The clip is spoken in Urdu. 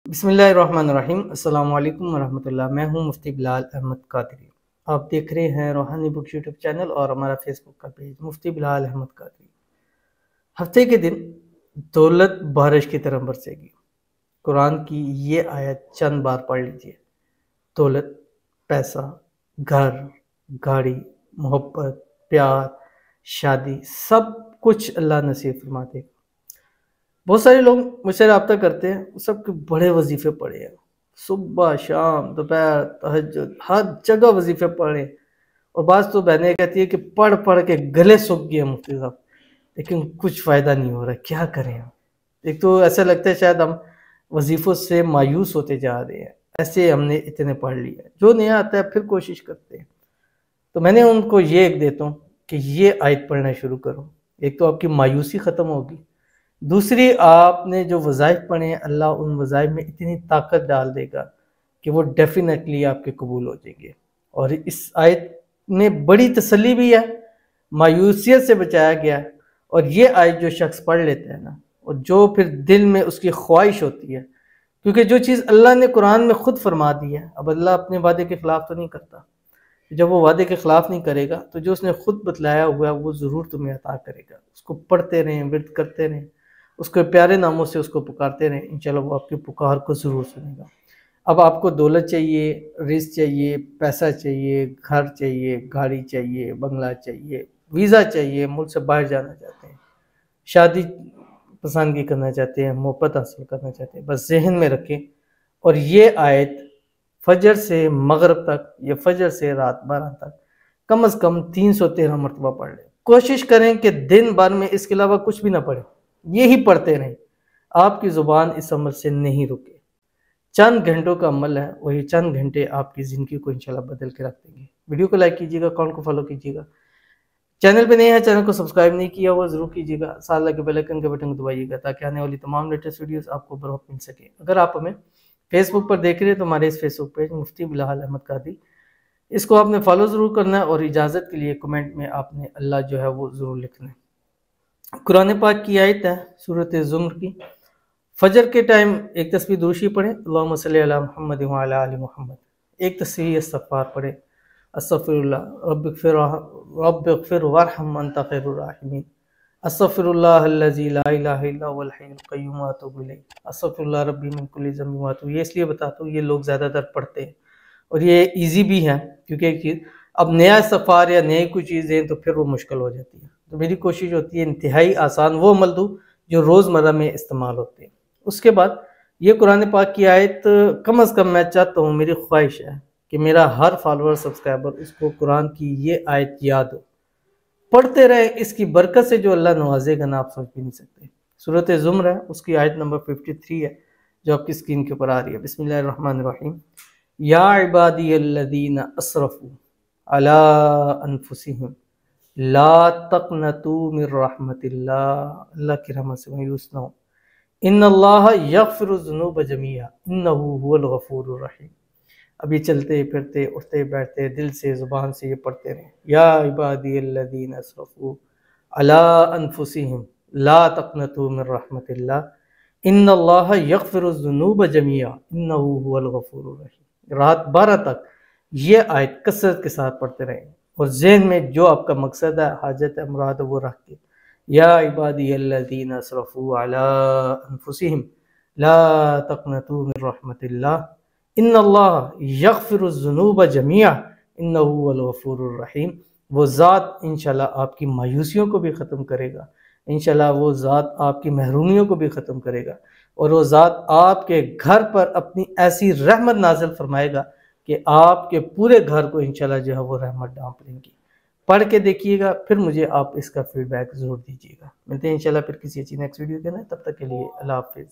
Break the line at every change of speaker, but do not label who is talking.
بسم اللہ الرحمن الرحیم۔ السلام علیکم ورحمۃ اللہ۔ میں ہوں مفتی بلال احمد قادری۔ آپ دیکھ رہے ہیں روحانی بک یوٹیوب چینل اور ہمارا فیس بک کا پیج مفتی بلال احمد قادری۔ ہفتے کے دن دولت بارش کی طرح برسے گی۔ قرآن کی یہ آیت چند بار پڑھ لیجئے۔ دولت، پیسہ، گھر، گاڑی، محبت، پیار، شادی، سب کچھ اللہ نصیب فرما دے گا۔ بہت سارے لوگ مجھ سے رابطہ کرتے ہیں، سب کے بڑے وظیفے پڑھے ہیں، صبح شام دوپہر تہجد ہر جگہ وظیفے پڑھے، اور بعض تو بہنیں کہتی ہے کہ پڑھ پڑھ کے گلے سوکھ گئے مفتی صاحب، لیکن کچھ فائدہ نہیں ہو رہا، کیا کریں ہم؟ ایک تو ایسا لگتا ہے شاید ہم وظیفوں سے مایوس ہوتے جا رہے ہیں، ایسے ہم نے اتنے پڑھ لیا، جو نیا آتا ہے پھر کوشش کرتے ہیں۔ تو میں نے ان کو یہ ایک دیتا ہوں کہ یہ آیت پڑھنا شروع کرو، ایک تو آپ کی مایوسی ختم ہوگی، دوسری آپ نے جو وظائف پڑھے ہیں اللہ ان وظائف میں اتنی طاقت ڈال دے گا کہ وہ ڈیفینیٹلی آپ کے قبول ہو جائیں گے۔ اور اس آیت میں بڑی تسلی بھی ہے، مایوسیت سے بچایا گیا ہے، اور یہ آیت جو شخص پڑھ لیتا ہے نا، اور جو پھر دل میں اس کی خواہش ہوتی ہے، کیونکہ جو چیز اللہ نے قرآن میں خود فرما دی ہے، اب اللہ اپنے وعدے کے خلاف تو نہیں کرتا، جب وہ وعدے کے خلاف نہیں کرے گا تو جو اس نے خود بتلایا ہوا ہے وہ ضرور تمہیں عطا کرے گا۔ اس کو پڑھتے رہیں، ورد کرتے رہیں، اس کے پیارے ناموں سے اس کو پکارتے رہیں، انشاءاللہ وہ آپ کی پکار کو ضرور سنے گا۔ اب آپ کو دولت چاہیے، رزق چاہیے، پیسہ چاہیے، گھر چاہیے، گاڑی چاہیے، بنگلہ چاہیے، ویزا چاہیے، ملک سے باہر جانا چاہتے ہیں، شادی پسندگی کرنا چاہتے ہیں، محبت حاصل کرنا چاہتے ہیں، بس ذہن میں رکھیں، اور یہ آیت فجر سے مغرب تک یا فجر سے رات 12 تک کم از کم 313 مرتبہ پڑھ لیں۔ کوشش کریں کہ دن بھر میں اس کے علاوہ کچھ بھی نہ پڑھیں، یہی پڑھتے رہیں، آپ کی زبان اس عمل سے نہیں رکے۔ چند گھنٹوں کا عمل ہے، وہی چند گھنٹے آپ کی زندگی کو انشاءاللہ بدل کے رکھ دیں گے۔ ویڈیو کو لائک کیجیے گا، اکاؤنٹ کو فالو کیجیے گا، چینل پہ نہیں ہے چینل کو سبسکرائب نہیں کیا وہ ضرور کیجیے گا، ساتھ لگے بیل آئیکن کے بٹن کو دبائیے گا تاکہ آنے والی تمام لیٹسٹ ویڈیوز آپ کو بروقت مل سکے۔ اگر آپ ہمیں فیس بک پر دیکھ رہے ہیں تو ہمارے اس فیس بک پیج مفتی بلال احمد قادری، اس کو آپ نے فالو ضرور کرنا ہے، اور اجازت کے لیے کمنٹ میں آپ نے اللہ جو ہے وہ ضرور لکھنا ہے۔ قرآن پاک کی آیت ہے سورۃ زمر کی۔ فجر کے ٹائم ایک تسبیح دوشی پڑھیں، اللہم صلی علی محمد وعلی آل محمد، ایک تسبیح استغفار پڑھیں، استغفر اللہ رب اغفر وارحم انت خیر الراحمین، استغفر اللہ الذی لا الہ الا هو الحی القیوم واتوب الیہ، استغفر اللہ ربی من کل ذنب واتوب۔ یہ اس لیے بتاتا ہوں، یہ لوگ زیادہ تر پڑھتے ہیں اور یہ ایزی بھی ہے، کیونکہ ایک چیز اب نیا استغفار یا نئی کوئی چیز دیں تو پھر وہ مشکل ہو جاتی ہے، تو میری کوشش ہوتی ہے انتہائی آسان وہ عمل دوں جو روزمرہ میں استعمال ہوتے ہیں۔ اس کے بعد یہ قرآن پاک کی آیت کم از کم میں چاہتا ہوں، میری خواہش ہے کہ میرا ہر فالوور سبسکرائبر اس کو قرآن کی یہ آیت یاد ہو، پڑھتے رہے، اس کی برکت سے جو اللہ نوازے گا نا آپ سوچ بھی نہیں سکتے۔ سورۃ زمر ہے، اس کی آیت نمبر 53 ہے جو آپ کی اسکرین کے اوپر آ رہی ہے۔ بسم اللہ الرحمن الرحیم، یا عبادی الذین اسرفوا علی انفسہم لا تقنطوا من رحمت اللہ، اللہ کی رحمت سے مایوس نہ ہو، ان اللہ یغفر الذنوب جمیعا انہ هو الغفور الرحیم۔ ابھی چلتے پھرتے اٹھتے بیٹھتے دل سے زبان سے یہ پڑھتے رہیں، یا عبادی الذین اسرفوا علی انفسہم لا تقنطوا من رحمت اللہ ان اللہ یغفر الذنوب جمیعا انہ هو الغفور الرحیم۔ رات 12 تک یہ آیت کثرت کے ساتھ پڑھتے رہیں، اور ذہن میں جو آپ کا مقصد ہے، حاجت ہے، مراد ہے، وہ رکھ کے، یا عبادی الذین اسرفوا علی انفسہم لا تقنطوا من رحمت اللہ ان اللہ یغفر الذنوب جمیعا انہ هو الغفور الرحیم۔ وہ ذات انشاءاللہ آپ کی مایوسیوں کو بھی ختم کرے گا، انشاءاللہ وہ ذات آپ کی محرومیوں کو بھی ختم کرے گا، اور وہ ذات آپ کے گھر پر اپنی ایسی رحمت نازل فرمائے گا کہ آپ کے پورے گھر کو انشاءاللہ جو ہے وہ رحمت ڈھانپ لیں گی۔ پڑھ کے دیکھیے گا، پھر مجھے آپ اس کا فیڈ بیک ضرور دیجیے گا۔ ملتے ہیں انشاءاللہ پھر کسی اچھی نیکسٹ ویڈیو کے نا، تب تک کے لیے اللہ حافظ۔